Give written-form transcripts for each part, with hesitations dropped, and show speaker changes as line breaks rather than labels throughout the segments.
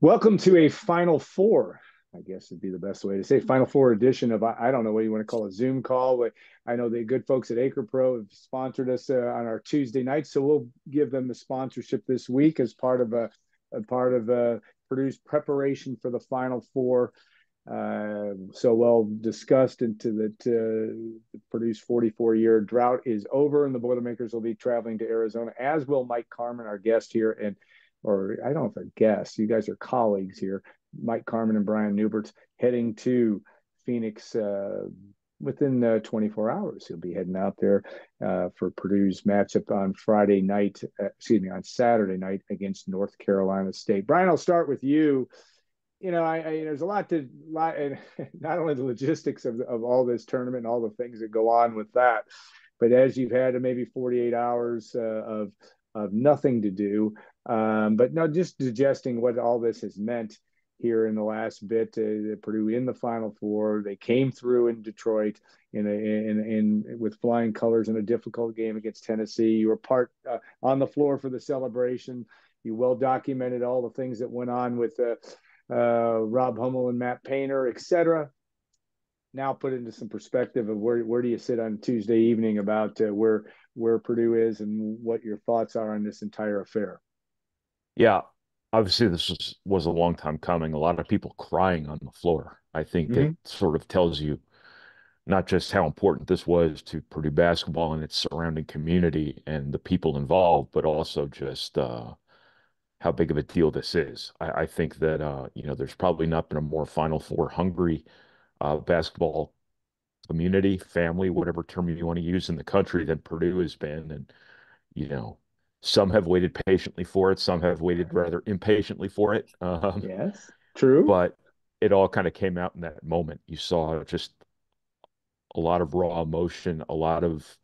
Welcome to a Final Four, I guess would be the best way to say Final Four edition of, I don't know what you want to call a Zoom call, but I know the good folks at Acre Pro have sponsored us on our Tuesday night, so we'll give them the sponsorship this week as part of Purdue's preparation for the Final Four. So well discussed into Purdue's 44-year drought is over, and the Boilermakers will be traveling to Arizona, as will Mike Carmin, our guest here, and or I don't know if they're guests. You guys are colleagues here. Mike Carmin and Brian Neubert heading to Phoenix within 24 hours. He'll be heading out there for Purdue's matchup on on Saturday night against North Carolina State. Brian, I'll start with you. There's a lot not only the logistics of all this tournament and all the things that go on with that, but as you've had maybe 48 hours of nothing to do, but no, just digesting what all this has meant here in the last bit. Purdue in the Final Four, they came through in Detroit with flying colors in a difficult game against Tennessee. You were part on the floor for the celebration. You well documented all the things that went on with Rob Hummel and Matt Painter, etc. Now put into some perspective of where do you sit on Tuesday evening about where Purdue is and what your thoughts are on this entire affair.
Yeah, obviously this was a long time coming. A lot of people crying on the floor. I think
Mm-hmm.
that sort of tells you not just how important this was to Purdue basketball and its surrounding community and the people involved, but also just how big of a deal this is. I think that there's probably not been a more Final Four hungry basketball community, family, whatever term you want to use in the country than Purdue has been. And you know, some have waited patiently for it, some have waited rather impatiently for it.
Yes, true.
But it all kind of came out in that moment. You saw just a lot of raw emotion, a lot of,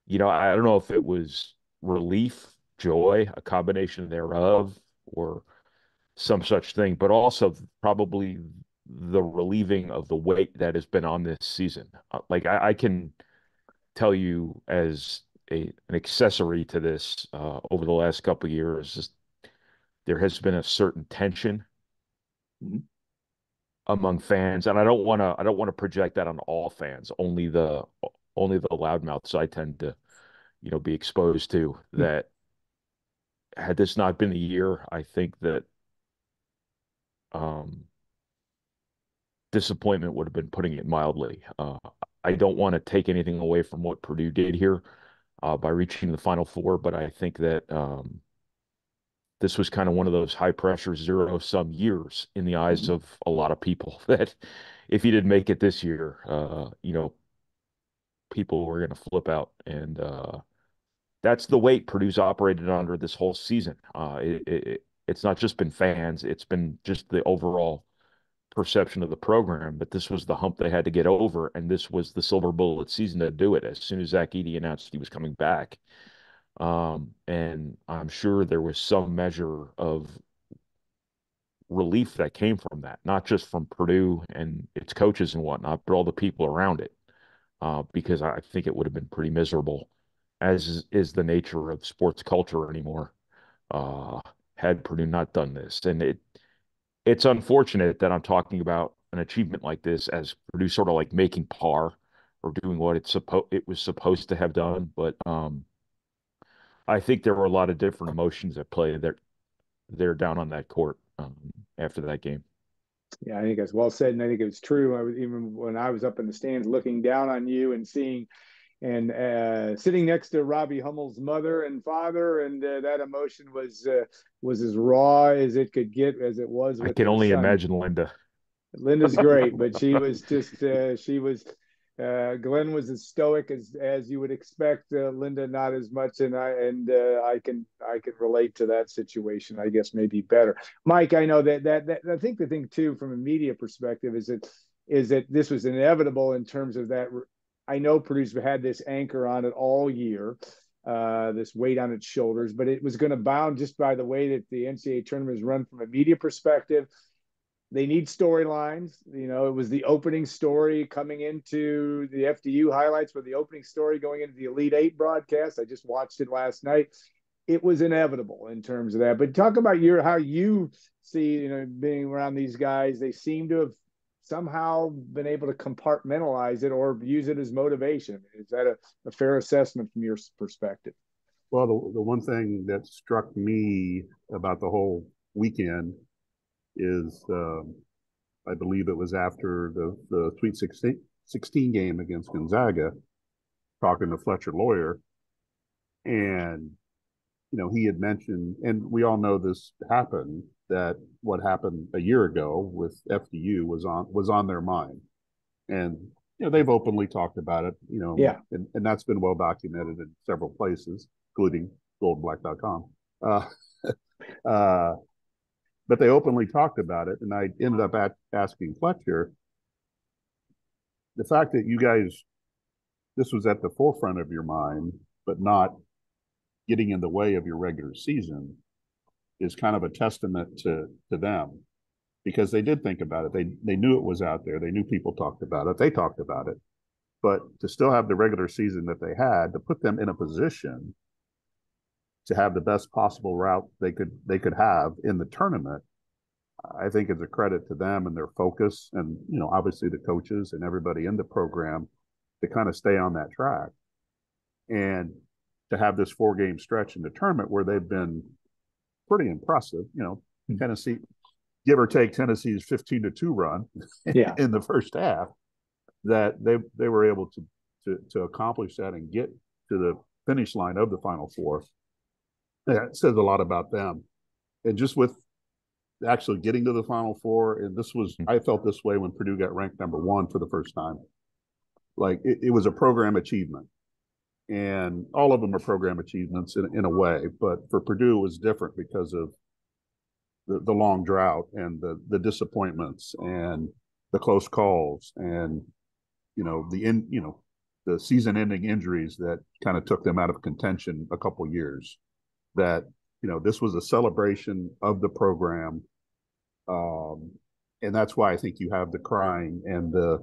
I don't know if it was relief, joy, a combination thereof, or some such thing, but also probably the relieving of the weight that has been on this season. Like I can tell you as an accessory to this over the last couple of years, just there has been a certain tension
Mm-hmm.
among fans, and I don't want to project that on all fans, only the loudmouths I tend to, be exposed to that had this not been the year, I think that um disappointment would have been putting it mildly. I don't want to take anything away from what Purdue did here by reaching the Final Four, but I think that this was kind of one of those high pressure zero sum years in the eyes
Mm-hmm.
of a lot of people that if you didn't make it this year, people were going to flip out. And that's the weight Purdue's operated under this whole season. It's not just been fans, it's been just the overall perception of the program, but this was the hump they had to get over, and this was the silver bullet season to do it as soon as Zach Edey announced he was coming back. And I'm sure there was some measure of relief that came from that, not just from Purdue and its coaches and whatnot, but all the people around it. Because I think it would have been pretty miserable, as is the nature of sports culture anymore, uh, had Purdue not done this. And it's unfortunate that I'm talking about an achievement like this as Purdue sort of like making par or doing what it was supposed to have done. But I think there were a lot of different emotions at play they're down on that court after that game.
Yeah, I think that's well said, and I think it was true. I was even when I was up in the stands, looking down on you and seeing and sitting next to Robbie Hummel's mother and father, and that emotion was as raw as it could get, as it was
I
with
can
their
only
son.
imagine Linda.
Linda's great, but she was just she was Glenn was as stoic as you would expect. Linda not as much, and I can relate to that situation. I guess maybe better. Mike, I know that I think the thing too from a media perspective is that this was inevitable in terms of that. I know Purdue's had this anchor on it all year, this weight on its shoulders, but it was going to bound just by the way that the NCAA tournament is run from a media perspective. They need storylines. It was the opening story coming into the FDU highlights for the opening story going into the Elite Eight broadcast. I just watched it last night. it was inevitable in terms of that. But talk about how you see, being around these guys. They seem to have somehow been able to compartmentalize it or use it as motivation. Is that a fair assessment from your perspective?
Well, the one thing that struck me about the whole weekend is I believe it was after the Sweet 16 game against Gonzaga, talking to Fletcher Lawyer, and he had mentioned, and we all know this happened, that what happened a year ago with FDU was on their mind, and they've openly talked about it,
Yeah.
and that's been well documented in several places, including goldblack.com. But they openly talked about it, and I ended up asking Fletcher, the fact that you guys, this was at the forefront of your mind, but not getting in the way of your regular season, is kind of a testament to them, because they did think about it. They knew it was out there. They knew people talked about it. They talked about it. But to still have the regular season that they had, to put them in a position to have the best possible route they could have in the tournament, I think is a credit to them and their focus, and obviously the coaches and everybody in the program to kind of stay on that track, and to have this 4-game stretch in the tournament where they've been pretty impressive. Tennessee, give or take Tennessee's 15-2 run in the first half, that they were able to accomplish that and get to the finish line of the Final Four. Yeah, it says a lot about them. And just with actually getting to the Final Four, and I felt this way when Purdue got ranked number 1 for the first time. Like, it was a program achievement. And all of them are program achievements in a way. But for Purdue, it was different because of the long drought and the disappointments and the close calls and, the season-ending injuries that kind of took them out of contention a couple years. That, this was a celebration of the program. And that's why I think you have the crying and the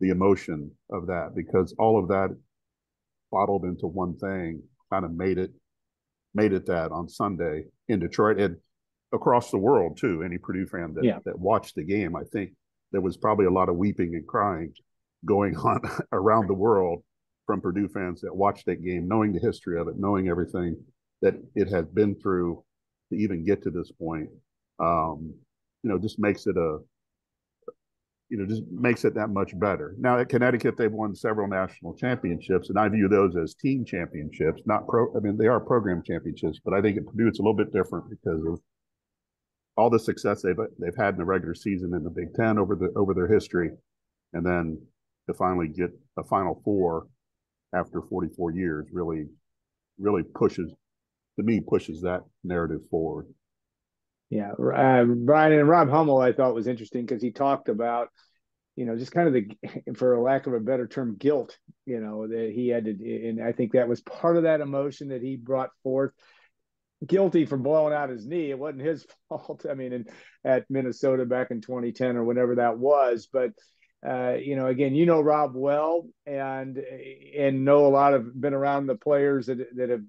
emotion of that, because all of that bottled into one thing kind of made it that on Sunday in Detroit, and across the world too. Any Purdue fan that watched the game, I think there was probably a lot of weeping and crying going on around the world from Purdue fans that watched that game, knowing the history of it, knowing everything that it has been through to even get to this point. Just makes it that much better. Now at Connecticut, they've won several national championships, and I view those as team championships, they are program championships, but I think at Purdue it's a little bit different because of all the success they've had in the regular season in the Big Ten over their history, and then to finally get a Final Four after 44 years really pushes that narrative forward.
Yeah, Brian, and Rob Hummel, I thought was interesting because he talked about, just kind of for a lack of a better term, guilt, that he had to, and I think that was part of that emotion that he brought forth. Guilty for blowing out his knee. It wasn't his fault. I mean, at Minnesota back in 2010 or whenever that was. But, again, Rob well and know a lot been around the players that have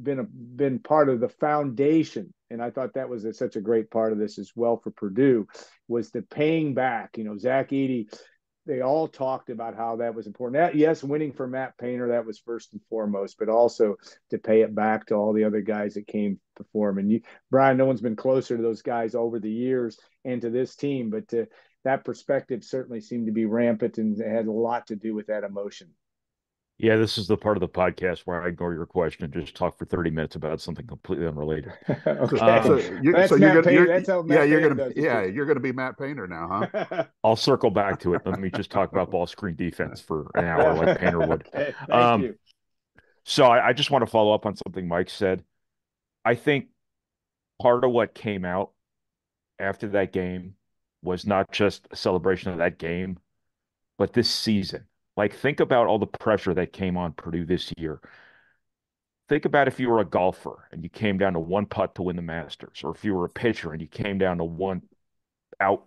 been part of the foundation. And I thought that was such a great part of this as well for Purdue, was the paying back. Zach Edey, they all talked about how that was important. Yes, winning for Matt Painter, that was first and foremost, but also to pay it back to all the other guys that came before him. And Brian, no one's been closer to those guys over the years and to this team, but that perspective certainly seemed to be rampant, and it had a lot to do with that emotion.
Yeah, this is the part of the podcast where I ignore your question and just talk for 30 minutes about something completely unrelated.
Okay. That's Matt Painter. That's how Matt Painter does it.
Yeah, you're going to be Matt Painter now, huh?
I'll circle back to it. Let me just talk about ball screen defense for an hour like Painter would.
Okay, thank you.
So I just want to follow up on something Mike said. I think part of what came out after that game was not just a celebration of that game, but this season. Like, think about all the pressure that came on Purdue this year. Think about if you were a golfer and you came down to one putt to win the Masters, or if you were a pitcher and you came down to one out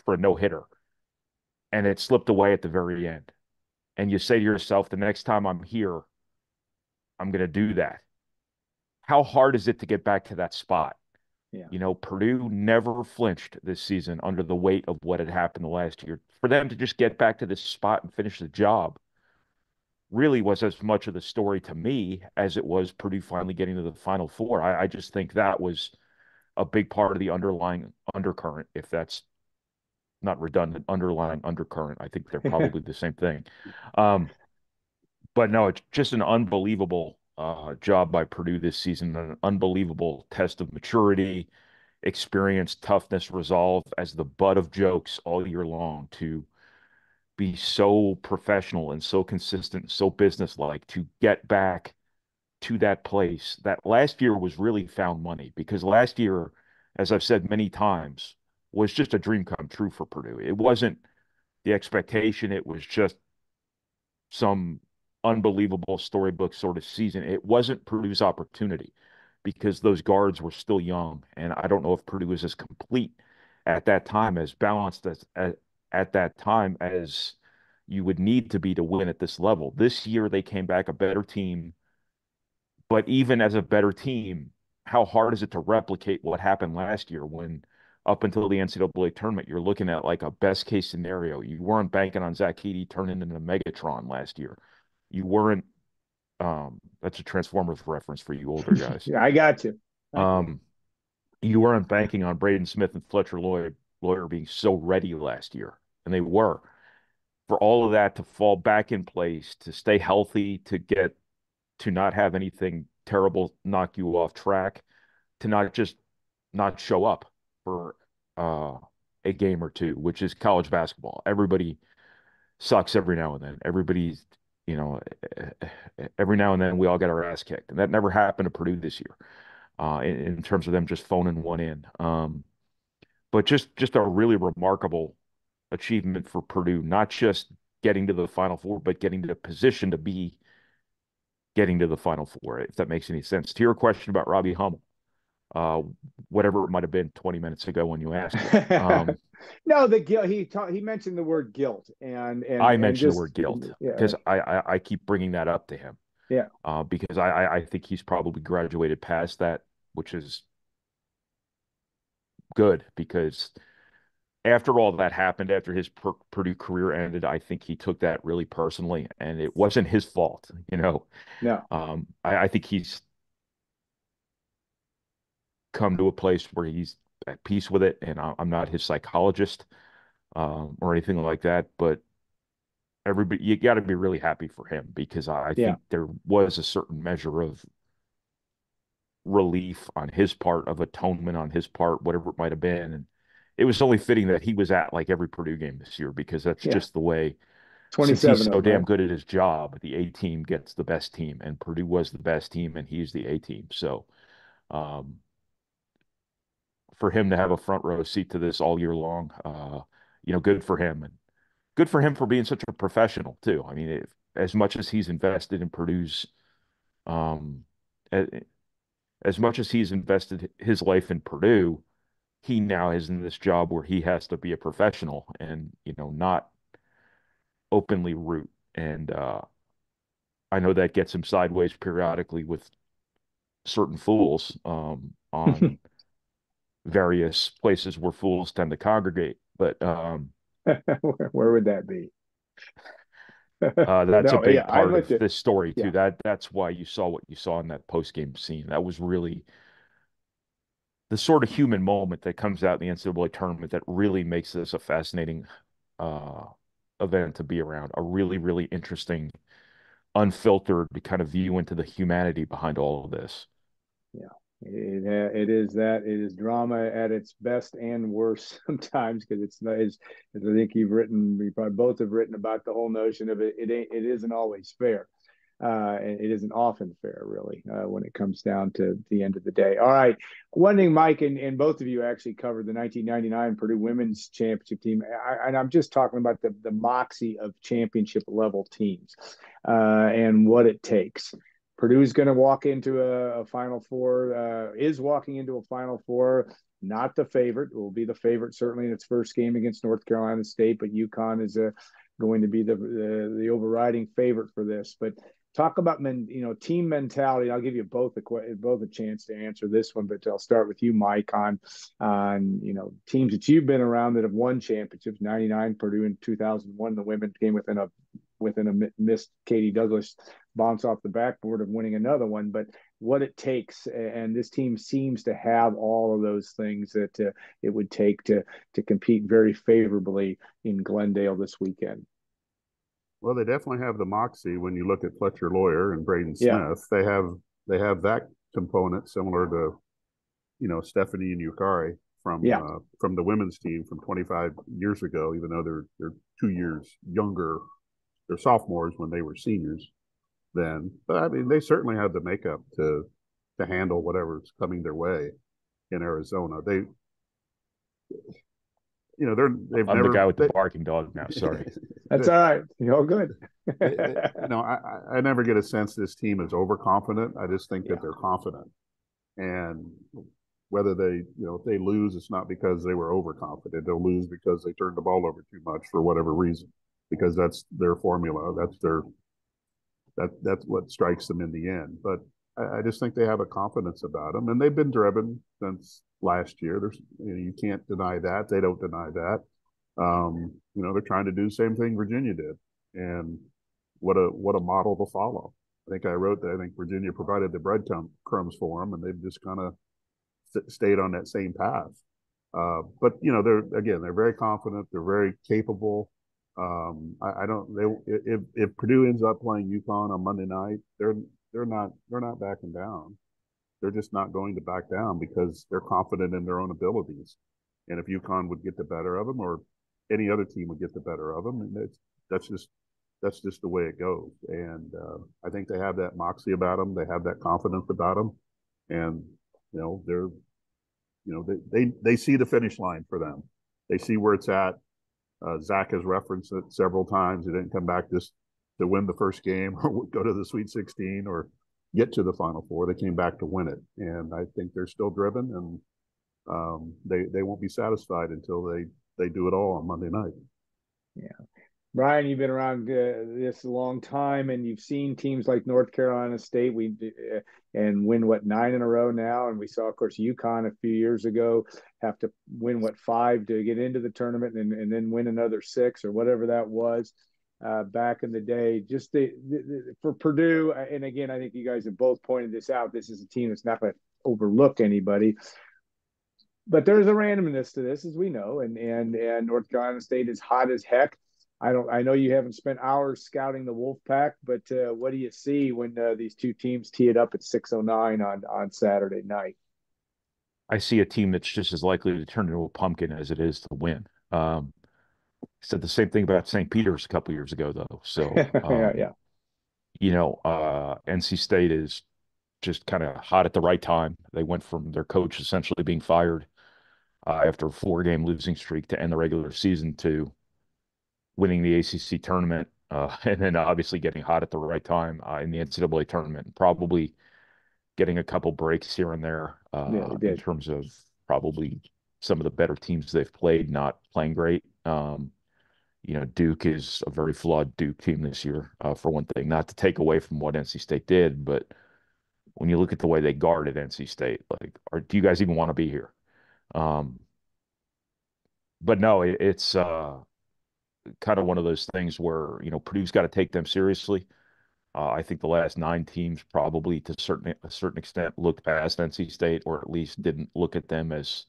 for a no-hitter and it slipped away at the very end. And you say to yourself, the next time I'm here, I'm going to do that. how hard is it to get back to that spot?
Yeah.
You know, Purdue never flinched this season under the weight of what had happened the last year. For them to just get back to this spot and finish the job really was as much of the story to me as it was Purdue finally getting to the Final Four. I just think that was a big part of the underlying undercurrent, if that's not redundant, underlying undercurrent. I think they're probably the same thing. Um, but no, it's just an unbelievable job by Purdue this season, an unbelievable test of maturity, experience, toughness, resolve as the butt of jokes all year long to be so professional and so consistent, so businesslike to get back to that place. That last year was really found money because last year, as I've said many times, was just a dream come true for Purdue. It wasn't the expectation, it was just some unbelievable storybook sort of season. It wasn't Purdue's opportunity because those guards were still young. And I don't know if Purdue was as complete at that time, as balanced at that time as you would need to be to win at this level. This year, they came back a better team. But even as a better team, how hard is it to replicate what happened last year when up until the NCAA tournament, you're looking at like a best case scenario. You weren't banking on Zach Edey turning into Megatron last year. You weren't that's a Transformers reference for you older guys.
Yeah, I got you.
Um, you weren't banking on Braden Smith and Fletcher Lawyer being so ready last year, and they were. For all of that to fall back in place, to stay healthy, to not have anything terrible knock you off track, to not show up for a game or two, which is college basketball. Everybody sucks every now and then. Everybody's, you know, every now and then we all get our ass kicked. And that never happened to Purdue this year in terms of them just phoning one in. But just a really remarkable achievement for Purdue, not just getting to the Final Four, but getting to the position to be getting to the Final Four, if that makes any sense. To your question about Robbie Hummel, uh, whatever it might have been 20 minutes ago when you asked it.
No, the guilt. He mentioned the word guilt,
I
and
mentioned the
just
word guilt
yeah,
because I keep bringing that up to him
yeah,
because I think he's probably graduated past that, which is good because after all that happened, after his Purdue career ended, I think he took that really personally, and it wasn't his fault, you know.
no,
I think he's come to a place where he's at peace with it, and I'm not his psychologist or anything like that, but everybody, you got to be really happy for him because I
yeah,
think there was a certain measure of relief on his part, of atonement on his part, whatever it might have been. And it was only fitting that he was at like every Purdue game this year because that's
yeah.
just the way, since he's
27 of
so
them,
damn
right?
good at his job, the A team gets the best team, and Purdue was the best team, and he's the A team. So, um, for him to have a front row seat to this all year long, you know, good for him. And good for him for being such a professional too. I mean, as much as he's invested in Purdue's, um, as much as he's invested his life in Purdue, he now is in this job where he has to be a professional and, you know, not openly root. And I know that gets him sideways periodically with certain fools on various places where fools tend to congregate. But
Where would that be?
that's a
No, yeah,
big
I'm
part
with
of
you.
this story too.
Yeah,
That's why you saw what you saw in that post game scene. That was really the sort of human moment that comes out in the NCAA tournament that really makes this a fascinating uh, event to be around. A really, really interesting, unfiltered kind of view into the humanity behind all of this.
yeah. It is that it is drama at its best and worst sometimes because it's not as I think we probably both have written about the whole notion of it isn't always fair. And it isn't often fair, really, when it comes down to the end of the day. All right. One thing, Mike, and both of you actually covered the 1999 Purdue women's championship team. And I'm just talking about the moxie of championship level teams and what it takes. Purdue's going to walk into a Final Four, is walking into a Final Four, not the favorite. It will be the favorite certainly in its first game against North Carolina State, but UConn is going to be the overriding favorite for this. But talk about team mentality. I'll give you both a chance to answer this one, but I'll start with you, Mike, on teams that you've been around that have won championships. 99 Purdue in 2001, the women came within a missed Katie Douglas bounce off the backboard of winning another one. But what it takes, and this team seems to have all of those things that it would take to compete very favorably in Glendale this weekend.
Well, they definitely have the moxie when you look at Fletcher Lawyer and Braden
Yeah.
Smith. They have that component similar to, Stephanie and Yukari from the women's team from 25 years ago, even though they're 2 years younger. They're sophomores when they were seniors then. But I mean, they certainly have the makeup to handle whatever's coming their way in Arizona. I'm
the guy with the barking dog now. Sorry.
That's all right. You're all good.
I never get a sense this team is overconfident. I just think that they're confident. And whether if they lose, it's not because they were overconfident. They'll lose because they turned the ball over too much for whatever reason, because that's their formula. That's what strikes them in the end. But I just think they have a confidence about them, and they've been driven since last year. You can't deny that. They don't deny that. They're trying to do the same thing Virginia did, and what a model to follow. I think I wrote that I think Virginia provided the breadcrumbs for them, and they've just kind of stayed on that same path. But they're very confident. They're very capable. If Purdue ends up playing UConn on Monday night, they're not backing down. They're just not going to back down because they're confident in their own abilities. And if UConn would get the better of them, or any other team would get the better of them, and that's just the way it goes. And I think they have that moxie about them. They have that confidence about them, and they see the finish line for them. They see where it's at. Zach has referenced it several times. He didn't come back just to win the first game or go to the Sweet 16 or get to the Final Four. They came back to win it, and I think they're still driven, and they won't be satisfied until they do it all on Monday night.
Yeah. Brian, you've been around this a long time, and you've seen teams like North Carolina State and win 9 in a row now, and we saw, of course, UConn a few years ago have to win 5 to get into the tournament, and then win another 6 or whatever that was back in the day. Just for Purdue, and again, I think you guys have both pointed this out. This is a team that's not going to overlook anybody. But there's a randomness to this, as we know, and North Carolina State is hot as heck. I know you haven't spent hours scouting the Wolfpack, but what do you see when these two teams tee it up at 6:09 on Saturday night?
I see a team that's just as likely to turn into a pumpkin as it is to win. Said the same thing about St. Peter's a couple years ago, though. So, NC State is just kind of hot at the right time. They went from their coach essentially being fired after a 4-game losing streak to end the regular season to winning the ACC tournament, and then obviously getting hot at the right time in the NCAA tournament, probably getting a couple breaks here and there in terms of probably some of the better teams they've played, not playing great. Duke is a very flawed Duke team this year, for one thing, not to take away from what NC State did, but when you look at the way they guarded NC State, do you guys even want to be here? But no, it's kind of one of those things where, Purdue's got to take them seriously. I think the last 9 teams probably to a certain extent looked past NC State, or at least didn't look at them as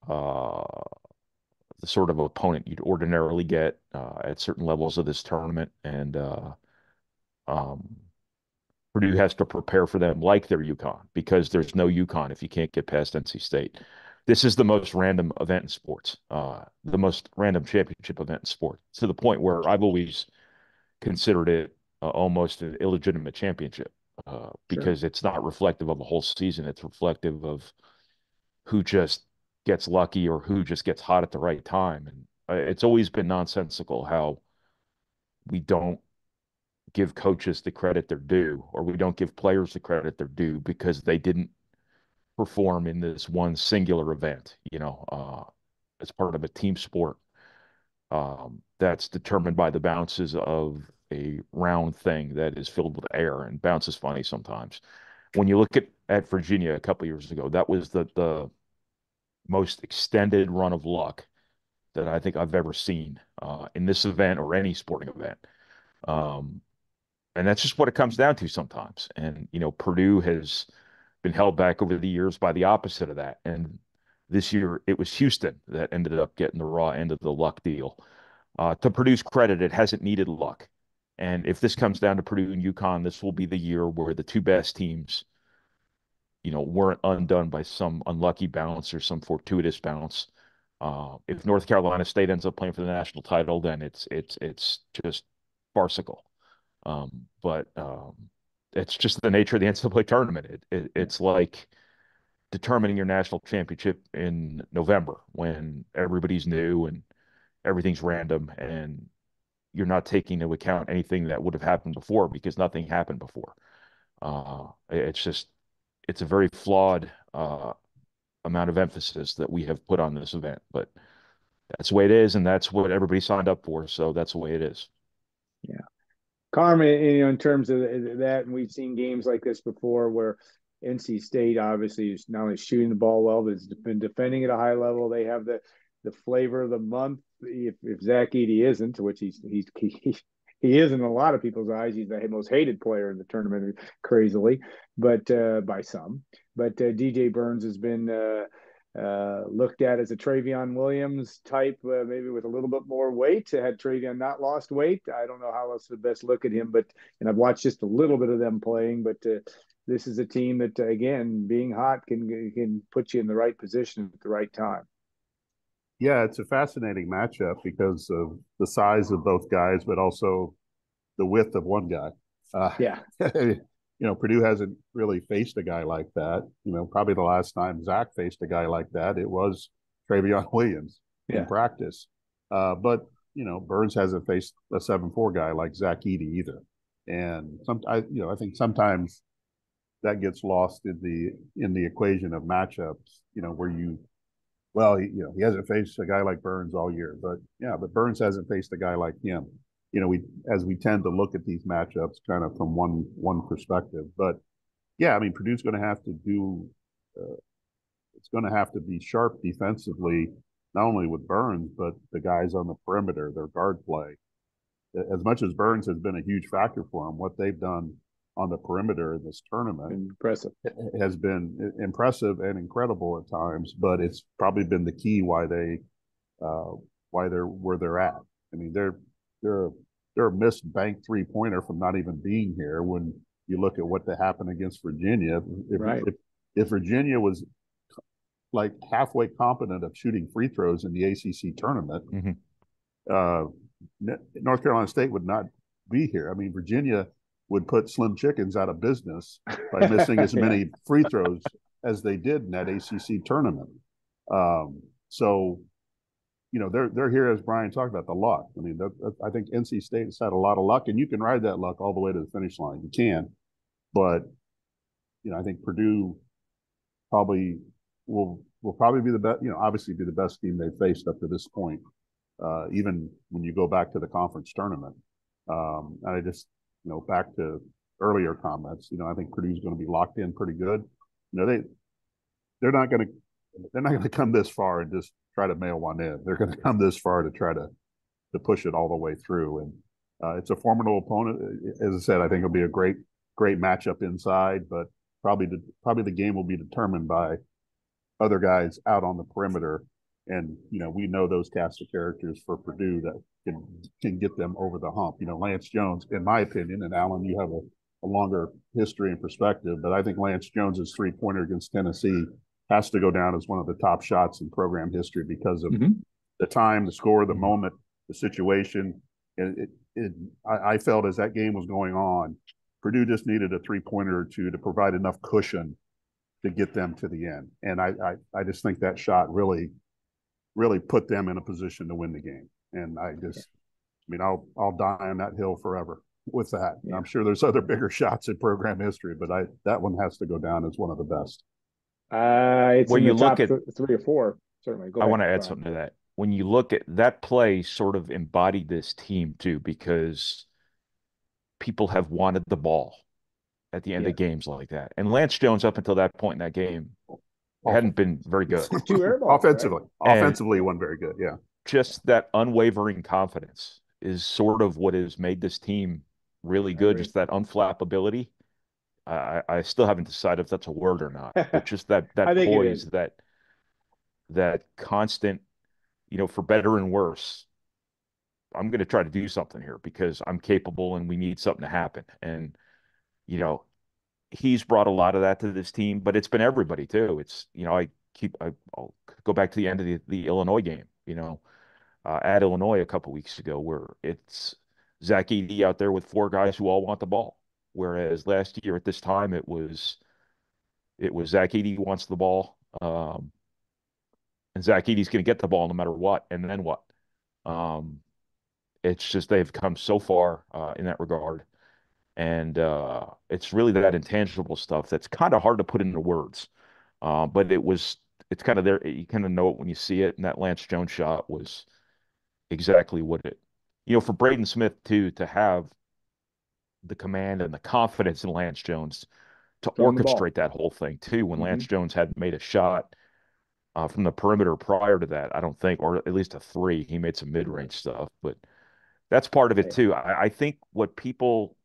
the sort of opponent you'd ordinarily get at certain levels of this tournament. And Purdue has to prepare for them like they're UConn, because there's no UConn if you can't get past NC State. This is the most random event in sports, the most random championship event in sport, to the point where I've always considered it almost an illegitimate championship because it's not reflective of a whole season. It's reflective of who just gets lucky or who just gets hot at the right time. And it's always been nonsensical how we don't give coaches the credit they're due, or we don't give players the credit they're due because they didn't perform in this one singular event, as part of a team sport that's determined by the bounces of a round thing that is filled with air and bounces funny sometimes. When you look at Virginia a couple years ago, that was the most extended run of luck that I think I've ever seen in this event or any sporting event. Um, and that's just what it comes down to sometimes. And, Purdue has been held back over the years by the opposite of that. And this year it was Houston that ended up getting the raw end of the luck deal. To Purdue's credit, it hasn't needed luck. And if this comes down to Purdue and UConn, this will be the year where the two best teams, weren't undone by some unlucky bounce or some fortuitous bounce. If North Carolina State ends up playing for the national title, then it's just farcical. But it's just the nature of the NCAA tournament. It's like determining your national championship in November when everybody's new and everything's random and you're not taking into account anything that would have happened before because nothing happened before. It's a very flawed amount of emphasis that we have put on this event, but that's the way it is, and that's what everybody signed up for. So that's the way it is.
Yeah. Carmen, in terms of that, and we've seen games like this before where NC State obviously is not only shooting the ball well, but has been defending at a high level. They have the flavor of the month. If Zach-Edey isn't, which he is in a lot of people's eyes, he's the most hated player in the tournament, crazily, but by some. But DJ Burns has been looked at as a Travion Williams type, maybe with a little bit more weight. Had Travion not lost weight, I don't know how else to best look at him. And I've watched just a little bit of them playing, but this is a team that, again, being hot can put you in the right position at the right time.
Yeah, it's a fascinating matchup because of the size of both guys, but also the width of one guy.
Yeah.
Purdue hasn't really faced a guy like that. Probably the last time Zach faced a guy like that, it was Travion Williams in practice. But Burns hasn't faced a 7'4" guy like Zach-Edey either. And I think sometimes that gets lost in the equation of matchups, where he hasn't faced a guy like Burns all year, but Burns hasn't faced a guy like him. As we tend to look at these matchups kind of from one perspective. But yeah, I mean, Purdue's going to have to it's going to have to be sharp defensively, not only with Burns, but the guys on the perimeter, their guard play. As much as Burns has been a huge factor for them, what they've done on the perimeter in this tournament
impressive
has been impressive and incredible at times, but it's probably been the key why they're where they're at. I mean, they're a missed bank 3-pointer from not even being here. When you look at what happened against Virginia, if Virginia was like halfway competent of shooting free throws in the ACC tournament, North Carolina State would not be here. I mean, Virginia would put Slim Chickens out of business by missing as many free throws as they did in that ACC tournament. So, they're here, as Brian talked about, the luck. I mean, I think NC State has had a lot of luck, and you can ride that luck all the way to the finish line. You can, but I think Purdue probably will probably be the best. Obviously be the best team they've faced up to this point. Even when you go back to the conference tournament, and I just back to earlier comments. I think Purdue's going to be locked in pretty good. They're not going to come this far and just try to mail one in. They're going to come this far to try to push it all the way through. And it's a formidable opponent. As I said, I think it'll be a great matchup inside, but probably the game will be determined by other guys out on the perimeter. And we know those cast of characters for Purdue that can get them over the hump. Lance Jones, in my opinion, and Alan, you have a longer history and perspective, but I think Lance Jones's 3-pointer against Tennessee has to go down as one of the top shots in program history because of the time, the score, the moment, the situation. I felt as that game was going on, Purdue just needed a 3-pointer or two to provide enough cushion to get them to the end. And I just think that shot really put them in a position to win the game. And I'll die on that hill forever with that. Yeah. I'm sure there's other bigger shots in program history, but that one has to go down as one of the best.
It's when you look at 3 or 4, certainly.
I want to add something to that. When you look at that play, sort of embodied this team too, because people have wanted the ball at the end
Yeah.
of games like that. And Lance Jones, up until that point in that game, hadn't been very good.
2 air balls,
offensively.
right?
Offensively, wasn't very good. Yeah.
Just that unwavering confidence is sort of what has made this team really good. Just that unflappability. I still haven't decided if that's a word or not, but just that
I think
poise, that constant, for better and worse, I'm going to try to do something here because I'm capable and we need something to happen. And, you know, he's brought a lot of that to this team, but it's been everybody too. It's, I'll go back to the end of the Illinois game, at Illinois a couple weeks ago, where it's Zach-Edey out there with 4 guys who all want the ball. Whereas last year at this time, it was Zach-Edey who wants the ball. And Zach-Edey's going to get the ball no matter what. And then what? It's just they've come so far in that regard. And it's really that intangible stuff that's kind of hard to put into words. But it's kind of there. You kind of know it when you see it. And that Lance Jones shot was exactly what for Braden Smith too, to have the command and the confidence in Lance Jones to orchestrate that whole thing too. When Lance Jones hadn't made a shot from the perimeter prior to that, I don't think, or at least a 3, he made some mid-range stuff, but that's part of it too. I think what people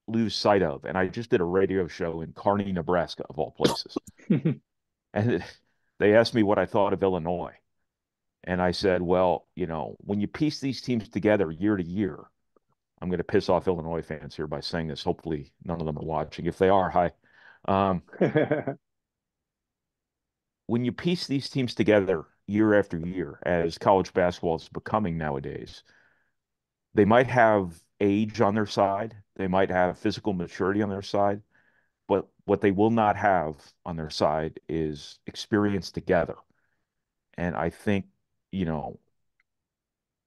lose sight of, and I just did a radio show in Kearney, Nebraska, of all places, and they asked me what I thought of Illinois. And I said, well, when you piece these teams together year to year, I'm going to piss off Illinois fans here by saying this. Hopefully none of them are watching. If they are, hi. When you piece these teams together year after year, as college basketball is becoming nowadays, they might have age on their side. They might have physical maturity on their side. But what they will not have on their side is experience together. And I think,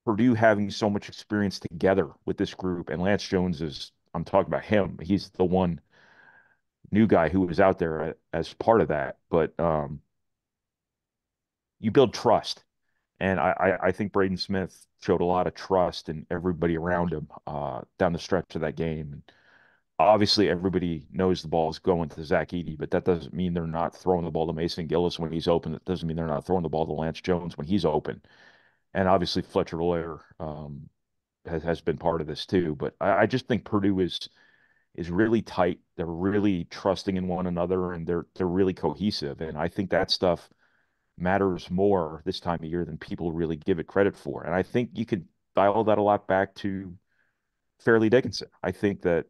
Purdue having so much experience together with this group, and Lance Jones I'm talking about him. He's the one new guy who was out there as part of that. But you build trust. And I think Braden Smith showed a lot of trust in everybody around him down the stretch of that game. And obviously, everybody knows the ball is going to Zach-Edey, but that doesn't mean they're not throwing the ball to Mason Gillis when he's open. That doesn't mean they're not throwing the ball to Lance Jones when he's open. And obviously, Fletcher Lawyer has been part of this too. But I just think Purdue is really tight. They're really trusting in one another, and they're really cohesive. And I think that stuff matters more this time of year than people really give it credit for. And I think you could dial that a lot back to Fairleigh Dickinson. I think that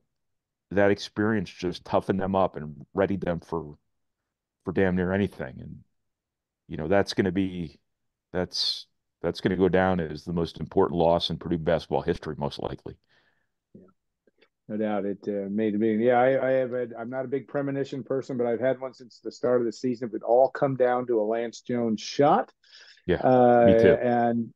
experience just toughened them up and readied them for damn near anything. And that's going to go down as the most important loss in Purdue basketball history, most likely.
No doubt, it made a big. Yeah, I'm not a big premonition person, but I've had one since the start of the season. It all come down to a Lance Jones shot.
Yeah, me too.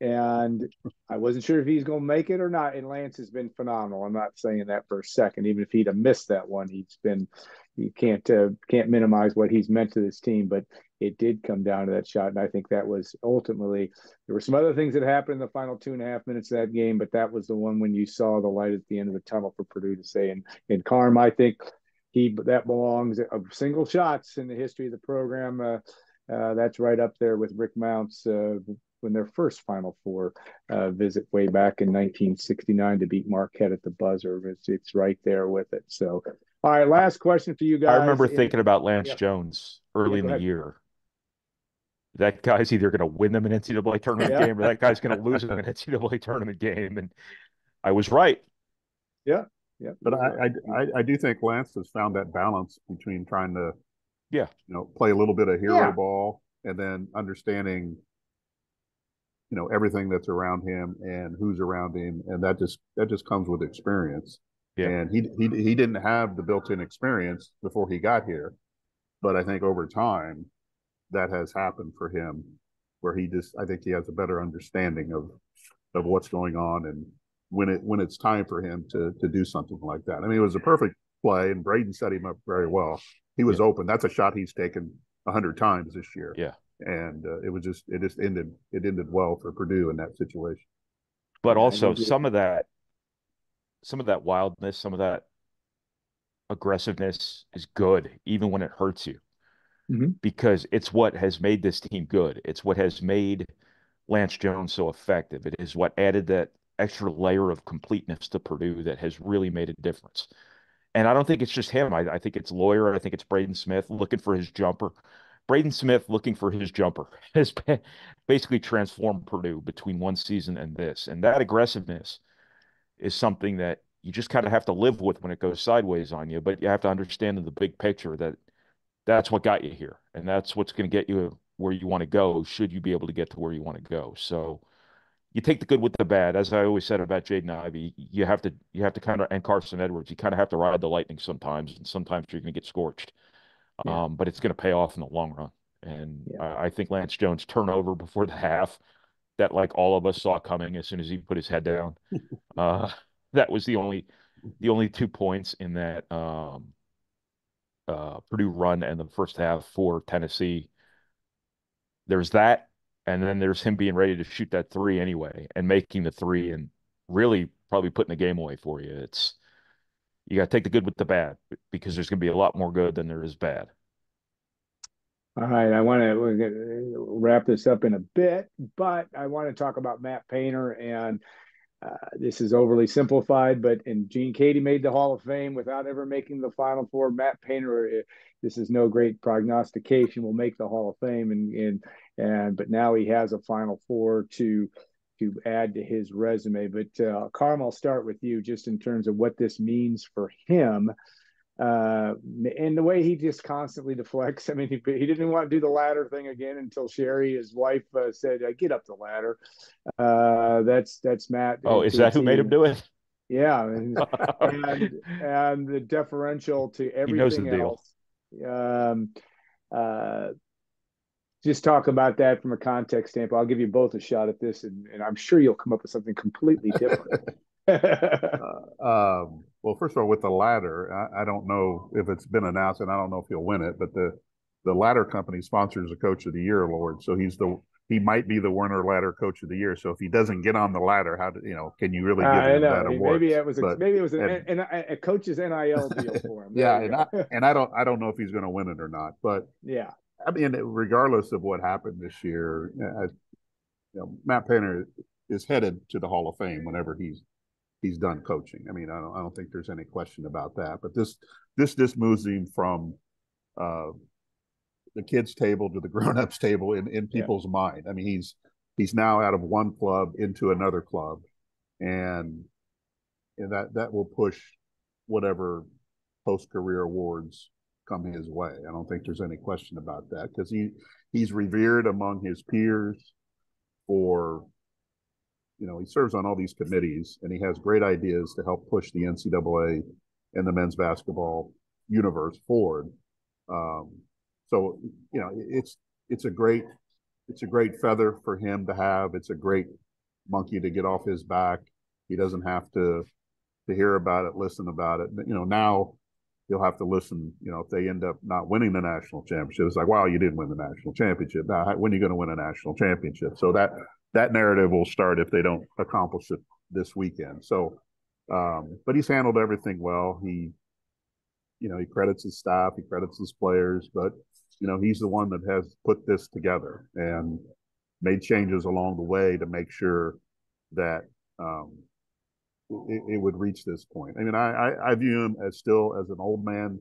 And I wasn't sure if he's going to make it or not. And Lance has been phenomenal. I'm not saying that for a second. Even if he'd have missed that one, you can't minimize what he's meant to this team. But it did come down to that shot, and I think that was ultimately. There were some other things that happened in the final 2.5 minutes of that game, but that was the one when you saw the light at the end of the tunnel for Purdue to say. And Carm, I think that belongs of single shots in the history of the program. That's right up there with Rick Mount's when their first Final Four visit way back in 1969 to beat Marquette at the buzzer. It's right there with it. So, all right, last question for you guys.
I remember thinking about Lance Jones early in the year. That guy's either going to win them an NCAA tournament game or that guy's going to lose them an NCAA tournament game. And I was right.
Yeah.
But I do think Lance has found that balance between trying to play a little bit of hero ball and then understanding everything that's around him and who's around him, and that just comes with experience. And he didn't have the built-in experience before he got here, but I think over time that has happened for him, where I think he has a better understanding of what's going on and when it's time for him to do something like that. I mean, it was a perfect play, and Braden set him up very well. He was open. That's a shot he's taken 100 times this year.
Yeah.
And it just ended well for Purdue in that situation.
But also some of that that wildness, some of that aggressiveness is good, even when it hurts you, because it's what has made this team good. It's what has made Lance Jones so effective. It is what added that extra layer of completeness to Purdue that has really made a difference. And I don't think it's just him. I think it's Lawyer. I think it's Braden Smith looking for his jumper. Braden Smith looking for his jumper has basically transformed Purdue between one season and this. And that aggressiveness is something that you just kind of have to live with when it goes sideways on you. But you have to understand in the big picture that that's what got you here. And that's what's going to get you where you want to go, should you be able to get to where you want to go. So you take the good with the bad. As I always said about Jaden Ivey, you have to kind of, and Carson Edwards, you kind of have to ride the lightning sometimes, and sometimes you're going to get scorched. But it's going to pay off in the long run. And I think Lance Jones' turnover before the half, that like all of us saw coming as soon as he put his head down, that was the only 2 points in that Purdue run and the first half for Tennessee. There's that, and then there's him being ready to shoot that three anyway and making the three and really probably putting the game away for you. You got to take the good with the bad, because there's going to be a lot more good than there is bad.
All right, we're gonna wrap this up in a bit, but I want to talk about Matt Painter, and this is overly simplified, but Gene Katie made the Hall of Fame without ever making the Final Four. Matt Painter, this is no great prognostication, will make the Hall of Fame, but now he has a Final Four to add to his resume. But Carm, I'll start with you, just in terms of what this means for him. And the way he just constantly deflects. I mean, he didn't want to do the ladder thing again until Sherry, his wife, said, "Get up the ladder." That's Matt.
Oh, is that who made him do it?
Yeah, and the deferential to everything else. Just talk about that from a context standpoint. I'll give you both a shot at this, and I'm sure you'll come up with something completely different.
Well, first of all, with the ladder, I don't know if it's been announced, and I don't know if he'll win it, but the ladder company sponsors the Coach of the Year award, so he might be the Werner Ladder Coach of the Year. So if he doesn't get on the ladder, can you really give him that award?
Maybe it was a coach's NIL deal for him.
I don't know if he's going to win it or not, but
yeah,
I mean, regardless of what happened this year, Matt Painter is headed to the Hall of Fame whenever he's done coaching. I mean, I don't think there's any question about that. But this moves him from the kids' table to the grown-ups table in people's mind. I mean, he's now out of one club into another club, and that will push whatever post-career awards come his way. I don't think there's any question about that, because he's revered among his peers for. He serves on all these committees, and he has great ideas to help push the NCAA and the men's basketball universe forward. So it's a great feather for him to have. It's a great monkey to get off his back. He doesn't have to hear about it, listen about it. Now he'll have to listen. If they end up not winning the national championship, it's like, wow, you didn't win the national championship. Now, when are you going to win a national championship? So that narrative will start if they don't accomplish it this weekend. So, but he's handled everything well. He credits his staff, he credits his players, but he's the one that has put this together and made changes along the way to make sure that it would reach this point. I mean, I view him as an old man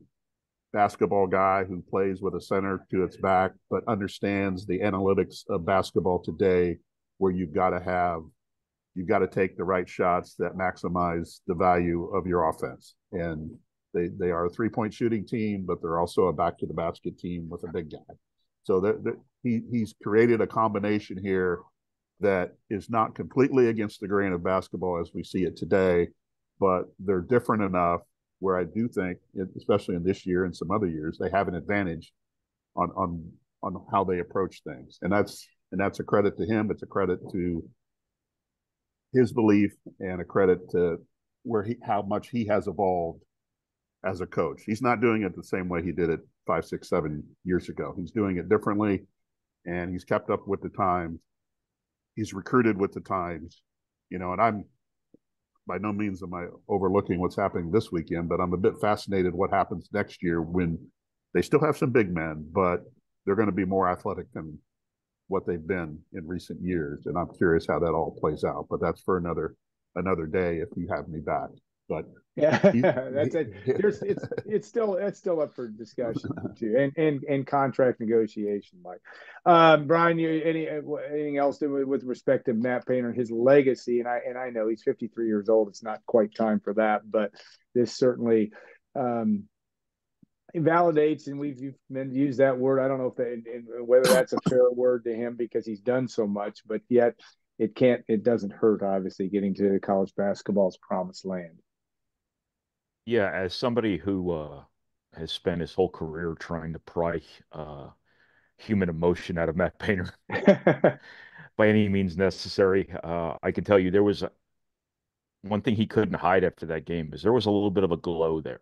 basketball guy who plays with a center to its back, but understands the analytics of basketball today, where you've got to take the right shots that maximize the value of your offense. And they are a 3-point shooting team, but they're also a back to the basket team with a big guy. So he's created a combination here that is not completely against the grain of basketball as we see it today, but they're different enough where I do think, especially in this year and some other years, they have an advantage on how they approach things. And that's a credit to him. It's a credit to his belief and a credit to how much he has evolved as a coach. He's not doing it the same way he did it 5, 6, 7 years ago. He's doing it differently, and he's kept up with the times. He's recruited with the times, and by no means am I overlooking what's happening this weekend, but I'm a bit fascinated what happens next year when they still have some big men, but they're going to be more athletic than what they've been in recent years. And I'm curious how that all plays out. But that's for another day if you have me back. But
yeah, that's it. It's still up for discussion too, and contract negotiation, Mike. Brian, anything else with respect to Matt Painter and his legacy? And I know he's 53 years old. It's not quite time for that, but this certainly validates, and we've been used that word. I don't know if whether that's a fair word to him because he's done so much, but yet it doesn't hurt, obviously, getting to college basketball's promised land.
Yeah, as somebody who has spent his whole career trying to pry human emotion out of Matt Painter by any means necessary, I can tell you there was one thing he couldn't hide after that game is there was a little bit of a glow there.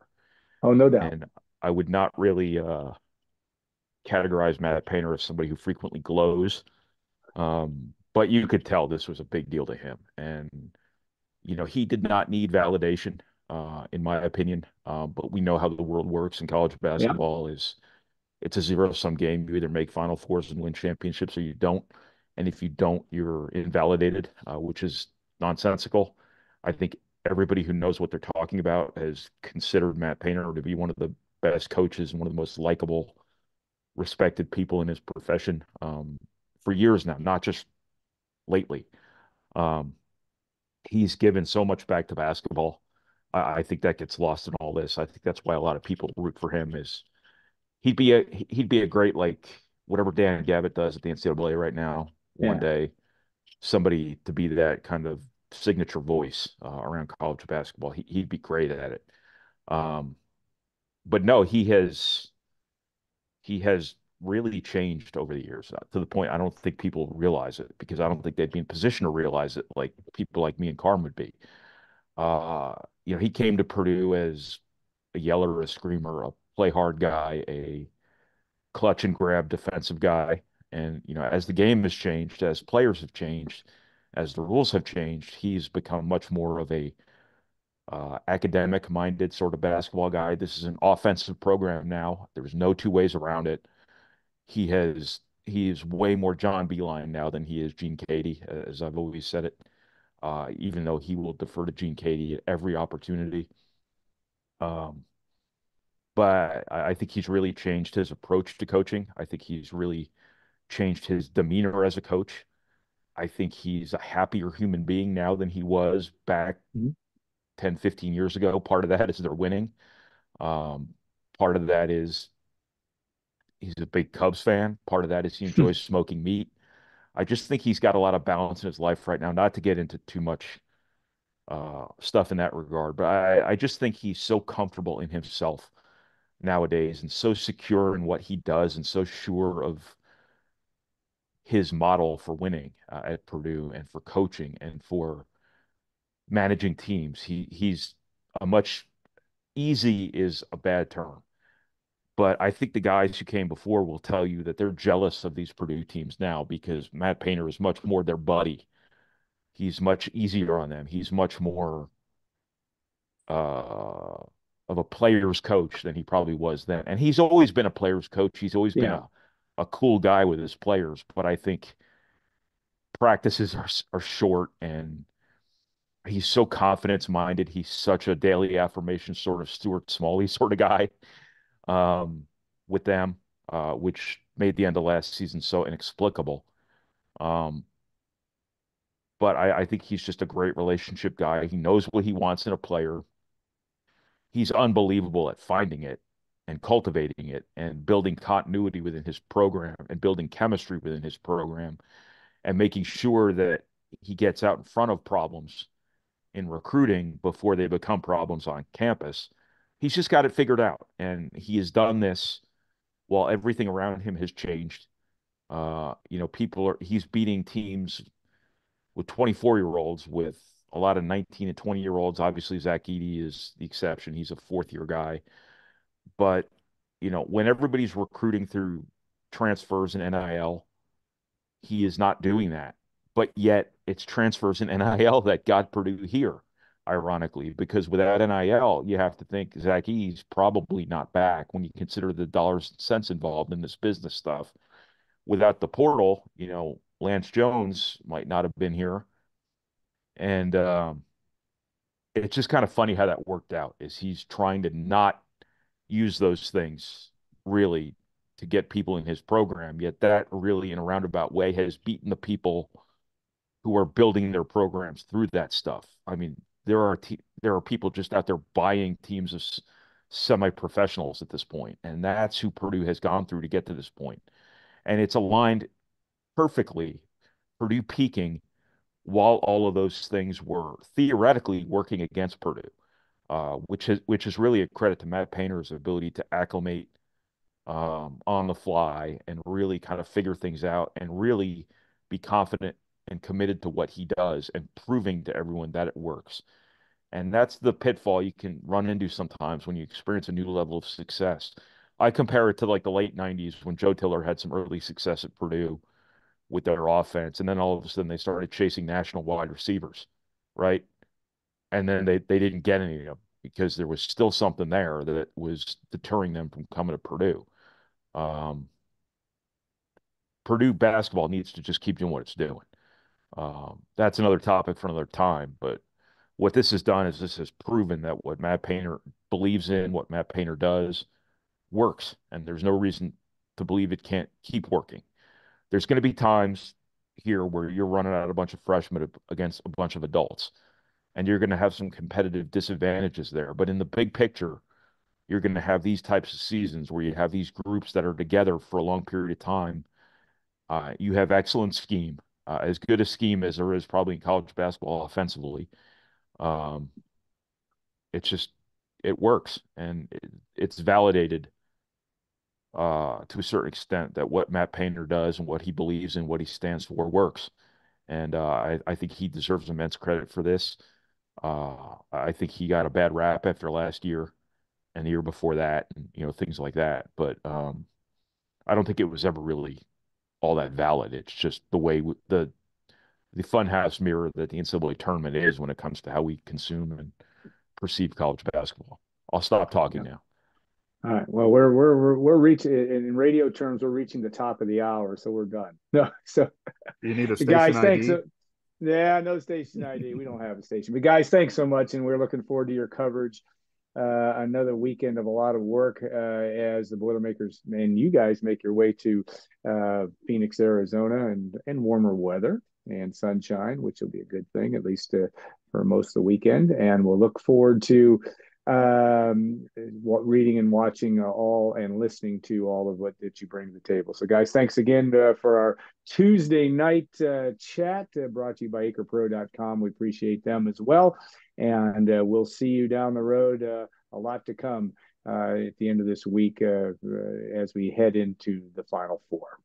Oh, no doubt.
And I would not really categorize Matt Painter as somebody who frequently glows. But you could tell this was a big deal to him. And, he did not need validation, in my opinion. But we know how the world works in college
Yeah.
basketball it's a zero-sum game. You either make Final Fours and win championships or you don't. And if you don't, you're invalidated, which is nonsensical. I think everybody who knows what they're talking about has considered Matt Painter to be one of the best coaches and one of the most likable, respected people in his profession for years now, not just lately. Um, he's given so much back to basketball. I think that gets lost in all this. I think that's why a lot of people root for him is he'd be a great like whatever Dan Gavitt does at the NCAA right now. One
Yeah.
day, somebody to be that kind of signature voice around college basketball. He'd be great at it. Um, but no, he has really changed over the years to the point I don't think people realize it because I don't think they'd be in position to realize it like people like me and Carm would be. Uh, he came to Purdue as a yeller, a screamer, a play hard guy, a clutch and grab defensive guy. And, as the game has changed, as players have changed, as the rules have changed, he's become much more of a academic minded sort of basketball guy. This is an offensive program now. There's no two ways around it. He is way more John Beeline now than he is Gene Cady, as I've always said it. Even though he will defer to Gene Cady at every opportunity. Um, but I think he's really changed his approach to coaching. I think he's really changed his demeanor as a coach. I think he's a happier human being now than he was back
Mm-hmm.
10, 15 years ago. Part of that is they're winning. Um, Part of that is he's a big Cubs fan. Part of that is he enjoys smoking meat. I just think he's got a lot of balance in his life right now, not to get into too much stuff in that regard, but I just think he's so comfortable in himself nowadays and so secure in what he does and so sure of his model for winning at Purdue and for coaching and for managing teams. He's a much easy is a bad term, but I think the guys who came before will tell you that they're jealous of these Purdue teams now because Matt Painter is much more their buddy. He's much easier on them. He's much more uh, of a player's coach than he probably was then. And he's always been a player's coach. He's always been
Yeah.
a cool guy with his players. But I think practices are short and he's so confidence minded. He's such a daily affirmation sort of Stuart Smalley sort of guy um, with them, which made the end of last season so inexplicable. Um, but I think he's just a great relationship guy. He knows what he wants in a player. He's unbelievable at finding it and cultivating it and building continuity within his program and building chemistry within his program and making sure that he gets out in front of problems in recruiting before they become problems on campus. He's just got it figured out. And he has done this while everything around him has changed. He's beating teams with 24-year-olds with a lot of 19 and 20-year-olds. Obviously, Zach Edey is the exception. He's a fourth year guy. But, when everybody's recruiting through transfers and NIL, he is not doing that. But yet it's transfers and NIL that got Purdue here. ironically, because without NIL, you have to think Zach E's probably not back when you consider the dollars and cents involved in this business stuff. Without the portal, Lance Jones might not have been here. And it's just kind of funny how that worked out, is he's trying to not use those things really to get people in his program, yet that really in a roundabout way has beaten the people who are building their programs through that stuff. I mean, there are people just out there buying teams of semi-professionals at this point, and that's who Purdue has gone through to get to this point. And it's aligned perfectly, Purdue peaking while all of those things were theoretically working against Purdue, which is really a credit to Matt Painter's ability to acclimate on the fly and really kind of figure things out and really be confident and committed to what he does and proving to everyone that it works. And that's the pitfall you can run into sometimes when you experience a new level of success. I compare it to like the late 90s when Joe Tiller had some early success at Purdue with their offense. And then all of a sudden they started chasing national wide receivers, right? And then they didn't get any of them because there was still something there that was deterring them from coming to Purdue. Purdue basketball needs to just keep doing what it's doing. That's another topic for another time. But what this has done is this has proven that what Matt Painter believes in, what Matt Painter does, works. And there's no reason to believe it can't keep working. There's going to be times here where you're running out a bunch of freshmen against a bunch of adults, and you're going to have some competitive disadvantages there. But in the big picture, you're going to have these types of seasons where you have these groups that are together for a long period of time. You have excellent scheme, as good a scheme as there is probably in college basketball offensively. Um, it works, and it's validated to a certain extent that what Matt Painter does and what he believes in, what he stands for, works. And I think he deserves immense credit for this. I think he got a bad rap after last year and the year before that, and things like that. But I don't think it was ever really all that valid. It's just the way the funhouse mirror that the NCAA tournament is when it comes to how we consume and perceive college basketball. I'll stop talking now.
All right. Well, we're reaching, in radio terms, we're reaching the top of the hour, so we're done. No, so
you need a station
guys,
ID?
thanks. Yeah, no station ID. We don't have a station. But guys, thanks so much, and we're looking forward to your coverage. Another weekend of a lot of work as the Boilermakers and you guys make your way to Phoenix, Arizona, and warmer weather and sunshine, which will be a good thing, at least for most of the weekend. And we'll look forward to reading and watching all and listening to all of what that you bring to the table. So guys, thanks again for our Tuesday night chat brought to you by acrepro.com. We appreciate them as well. And we'll see you down the road. A lot to come at the end of this week as we head into the Final Four.